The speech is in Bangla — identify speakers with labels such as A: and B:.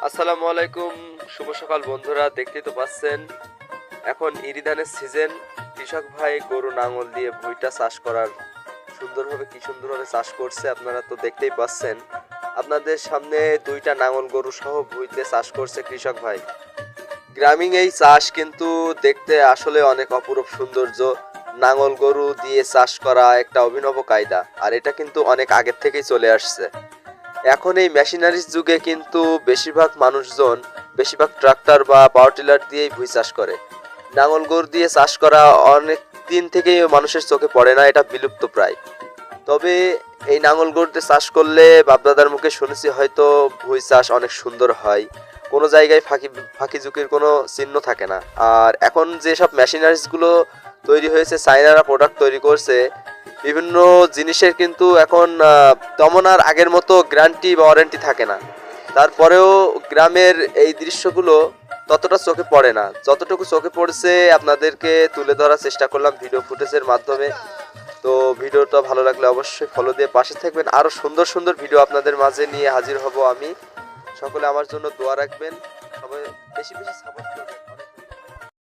A: আসসালামু আলাইকুম, শুভ সকাল বন্ধুরা। দেখতেই তো পাচ্ছেন এখন ইরি ধানের সিজন। কৃষক ভাই গরু নাঙল দিয়ে ভুইটা চাষ করার সুন্দরভাবে কি সুন্দরভাবে চাষ করছে আপনারা তো দেখতেই পাচ্ছেন। আপনাদের সামনে দুইটা নাঙল গরু সহ ভুইতে চাষ করছে কৃষক ভাই। গ্রামীণ এই চাষ কিন্তু দেখতে আসলে অনেক অপরূপ সৌন্দর্য। নাঙল গরু দিয়ে চাষ করা একটা অভিনব কায়দা, আর এটা কিন্তু অনেক আগের থেকেই চলে আসছে। এখন এই মেশিনারিজ যুগে কিন্তু বেশিরভাগ ট্রাক্টর বা পাওয়ার টিলার দিয়েই ভুঁই চাষ করে। নাঙল গরু দিয়ে চাষ করা অনেক দিন থেকেই মানুষের চোখে পড়ে না, এটা বিলুপ্ত প্রায়। তবে এই নাঙল গরুতে চাষ করলে বাপদাদার মুখে শুনেছি হয়তো ভুঁই চাষ অনেক সুন্দর হয়, কোনো জায়গায় ফাঁকি ফাঁকি ঝুঁকির কোনো চিহ্ন থাকে না। আর এখন যেসব মেশিনারিজগুলো তৈরি হয়েছে, চাইনারা প্রোডাক্ট তৈরি করছে বিভিন্ন জিনিসের, কিন্তু এখন তেমন আর আগের মতো গ্যারান্টি বা ওয়ারেন্টি থাকে না। তারপরেও গ্রামের এই দৃশ্যগুলো ততটা চোখে পড়ে না, যতটুকু চোখে পড়ছে আপনাদেরকে তুলে ধরার চেষ্টা করলাম ভিডিও ফুটেজের মাধ্যমে। তো ভিডিওটা ভালো লাগলে অবশ্যই ফলো দিয়ে পাশে থাকবেন, আরও সুন্দর সুন্দর ভিডিও আপনাদের মাঝে নিয়ে হাজির হব আমি। সকলে আমার জন্য দোয়া রাখবেন, সবাই বেশি বেশি সাপোর্ট করবেন।